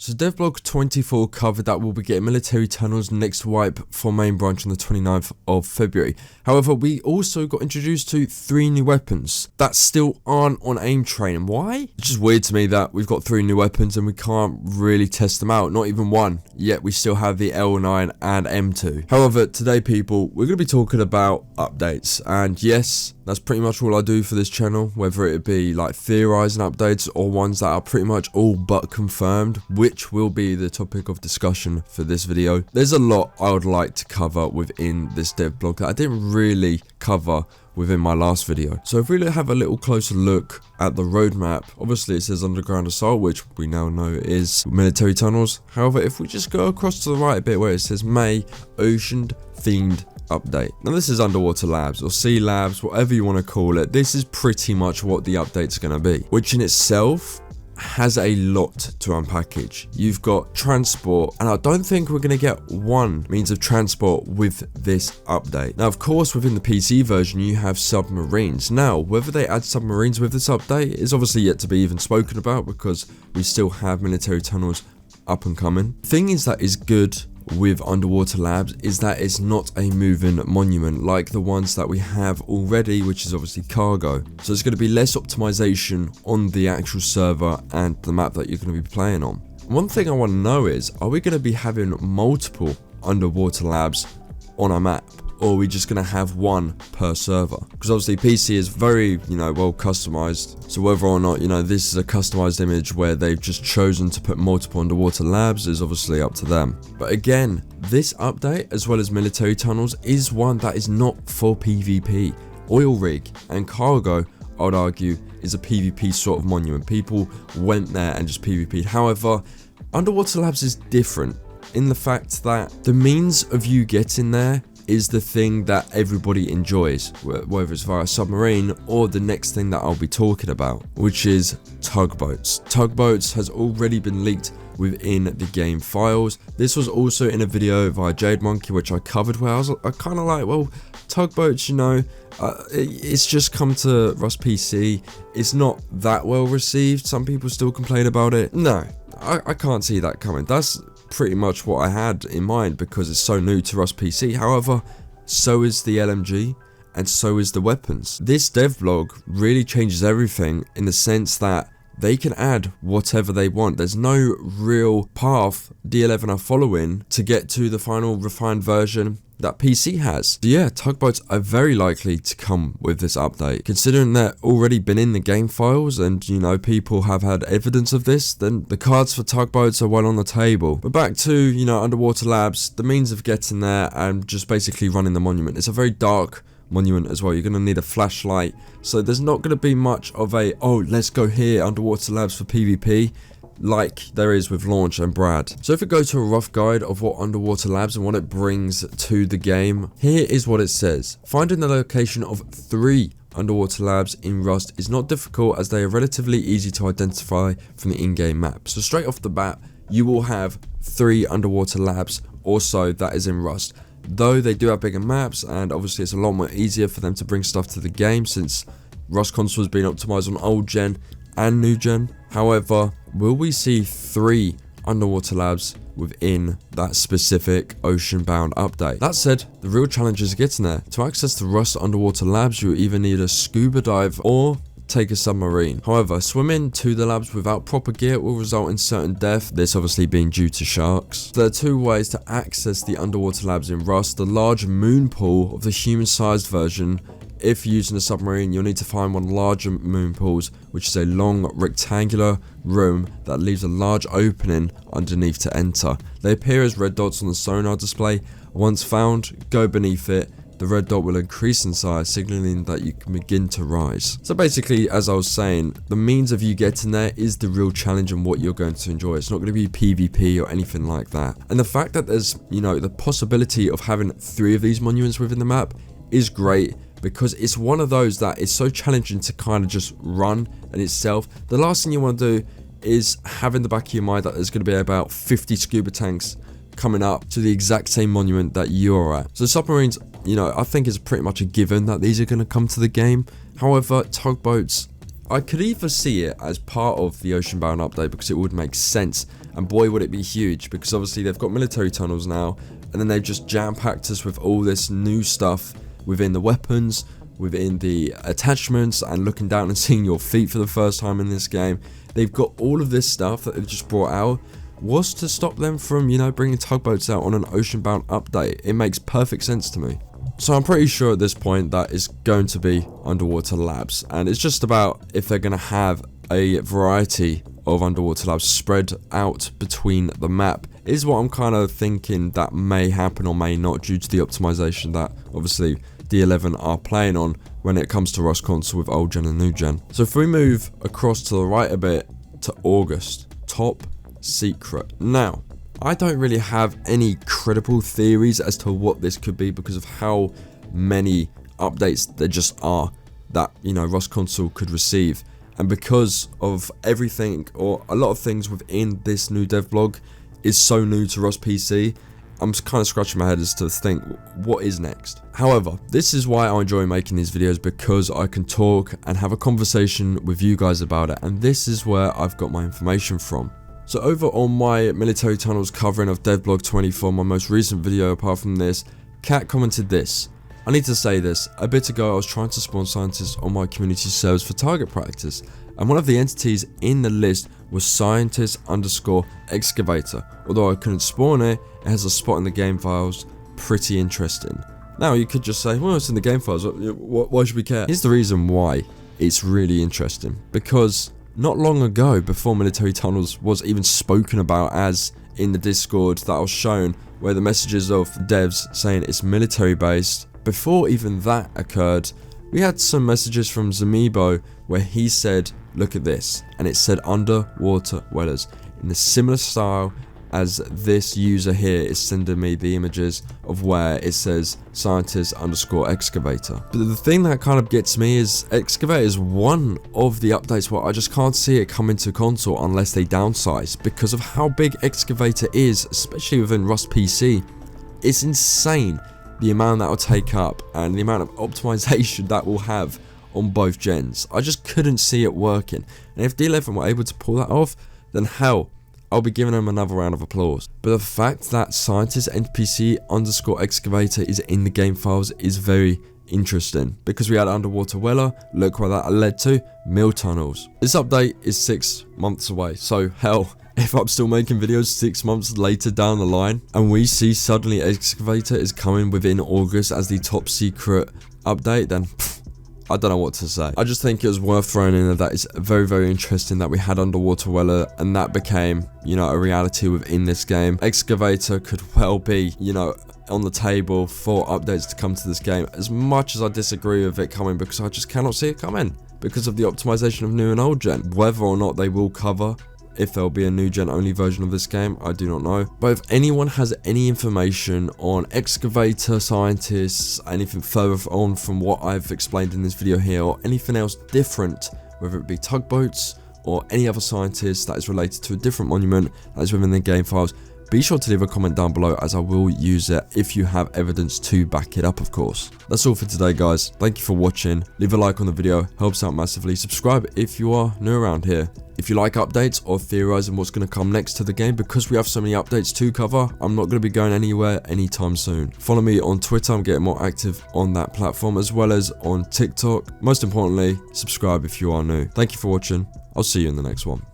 So devlog 24 covered that we'll be getting military tunnels next wipe for main branch on the 29th of February. However, we also got introduced to 3 new weapons that still aren't on aim train. Why? It's just weird to me that we've got 3 new weapons and we can't really test them out, not even one, yet we still have the L9 and M2. However, today people, we're going to be talking about updates, and yes, that's pretty much all I do for this channel, whether it be like theorizing updates or ones that are pretty much all but confirmed, which will be the topic of discussion for this video. There's a lot I would like to cover within this devlog that I didn't really cover within my last video. So if we have a little closer look at the roadmap, obviously it says underground assault, which we now know is military tunnels. However, if we just go across to the right a bit where it says May ocean themed update. Now this is underwater labs or sea labs, whatever you want to call it. This is pretty much what the update's going to be, which in itself has a lot to unpackage. You've got transport, and I don't think we're going to get one means of transport with this update. Now of course within the PC version you have submarines. Now whether they add submarines with this update is obviously yet to be even spoken about, because we still have military tunnels up and coming. Thing is that is good with underwater labs is that it's not a moving monument like the ones that we have already, which is obviously cargo. So there's going to be less optimization on the actual server and the map that you're going to be playing on. One thing I want to know is, are we going to be having multiple underwater labs on a map, or are we just going to have one per server? Because obviously PC is very, well customized. So whether or not, this is a customized image where they've just chosen to put multiple underwater labs is obviously up to them. But again, this update, as well as military tunnels, is one that is not for PvP. Oil rig and cargo, I would argue, is a PvP sort of monument. People went there and just PvP'd. However, underwater labs is different in the fact that the means of you getting there is the thing that everybody enjoys, whether it's via submarine or the next thing that I'll be talking about, which is tugboats. Tugboats has already been leaked within the game files. This was also in a video via Jade Monkey, which I covered, where I kind of like, well, tugboats, it's just come to Rust PC. It's not that well received. Some people still complain about it. No, I can't see that coming. That's pretty much what I had in mind because it's so new to Rust PC. However, so is the LMG and so is the weapons. This devlog really changes everything in the sense that they can add whatever they want. There's no real path D11 are following to get to the final refined version that PC has. So yeah, tugboats are very likely to come with this update. Considering they've already been in the game files and people have had evidence of this, then the cards for tugboats are well on the table. But back to underwater labs, the means of getting there and just basically running the monument. It's a very dark monument as well. You're going to need a flashlight, so there's not going to be much of a let's go here underwater labs for PvP like there is with Launch and Brad. So if we go to a rough guide of what underwater labs and what it brings to the game, here is what it says. Finding the location of 3 underwater labs in Rust is not difficult, as they are relatively easy to identify from the in-game map. So straight off the bat, you will have 3 underwater labs or so that is in Rust. Though they do have bigger maps, and obviously it's a lot more easier for them to bring stuff to the game since Rust Console has been optimized on old gen and new gen. However, will we see 3 underwater labs within that specific ocean-bound update? That said, the real challenge is getting there. To access the Rust underwater labs, you either need a scuba dive or take a submarine. However, swimming to the labs without proper gear will result in certain death, this obviously being due to sharks. There are 2 ways to access the underwater labs in Rust. The large moon pool of the human-sized version. If using a submarine, you'll need to find one larger moon pools, which is a long rectangular room that leaves a large opening underneath to enter. They appear as red dots on the sonar display. Once found, go beneath it. The red dot will increase in size, signaling that you can begin to rise. So basically, as I was saying, the means of you getting there is the real challenge and what you're going to enjoy. It's not going to be PvP or anything like that. And the fact that there's, the possibility of having 3 of these monuments within the map is great, because it's one of those that is so challenging to kind of just run in itself. The last thing you want to do is have in the back of your mind that there's going to be about 50 scuba tanks coming up to the exact same monument that you're at. So submarines, I think it's pretty much a given that these are going to come to the game. However, tugboats, I could either see it as part of the Oceanbound update because it would make sense and boy would it be huge, because obviously they've got military tunnels now, and then they've just jam-packed us with all this new stuff within the weapons, within the attachments, and looking down and seeing your feet for the first time in this game. They've got all of this stuff that they've just brought out. Was to stop them from, you know, bringing tugboats out on an ocean-bound update. It makes perfect sense to me. So I'm pretty sure at this point that it's going to be underwater labs, and it's just about if they're going to have a variety of underwater labs spread out between the map is what I'm kind of thinking that may happen or may not, due to the optimization that obviously D11 are playing on when it comes to Rust Console with old gen and new gen. So if we move across to the right a bit to August, top secret. Now, I don't really have any credible theories as to what this could be because of how many updates there just are that, you know, Rust Console could receive, and because of everything or a lot of things within this new devlog is so new to Rust PC, I'm kind of scratching my head as to think what is next. However, this is why I enjoy making these videos, because I can talk and have a conversation with you guys about it, and this is where I've got my information from. So over on my military tunnels covering of devlog 24, my most recent video apart from this, Cat commented this: I need to say this, a bit ago I was trying to spawn scientists on my community servers for target practice, and one of the entities in the list was scientist_excavator. Although I couldn't spawn it, it has a spot in the game files. Pretty interesting. Now you could just say, well, it's in the game files, why should we care? Here's the reason why it's really interesting, because not long ago, before military tunnels was even spoken about as in the Discord that I was shown, where the messages of devs saying it's military based, before even that occurred, we had some messages from Zamibo where he said, look at this, and it said underwater dwellers in a similar style as this user here is sending me the images of where it says scientist_excavator. But the thing that kind of gets me is excavator is one of the updates where I just can't see it come into console unless they downsize, because of how big excavator is, especially within Rust PC. It's insane the amount that will take up and the amount of optimization that will have on both gens. I just couldn't see it working, and if D11 were able to pull that off, then hell, I'll be giving them another round of applause. But the fact that scientist NPC_excavator is in the game files is very interesting, because we had underwater weller, look where that led to, mill tunnels. This update is 6 months away, so hell, if I'm still making videos 6 months later down the line and we see suddenly excavator is coming within August as the top secret update, then I don't know what to say. I just think it was worth throwing in there that it's very, very interesting that we had underwater weller and that became, you know, a reality within this game. Excavator could well be, you know, on the table for updates to come to this game, as much as I disagree with it coming, because I just cannot see it coming because of the optimization of new and old gen. Whether or not they will cover, if there'll be a new gen only version of this game, I do not know. But if anyone has any information on excavator scientists, anything further on from what I've explained in this video here, or anything else different, whether it be tugboats or any other scientist that is related to a different monument that is within the game files, be sure to leave a comment down below, as I will use it if you have evidence to back it up, of course. That's all for today, guys. Thank you for watching. Leave a like on the video, helps out massively. Subscribe if you are new around here. If you like updates or theorizing what's going to come next to the game, because we have so many updates to cover, I'm not going to be going anywhere anytime soon. Follow me on Twitter, I'm getting more active on that platform, as well as on TikTok. Most importantly, subscribe if you are new. Thank you for watching. I'll see you in the next one.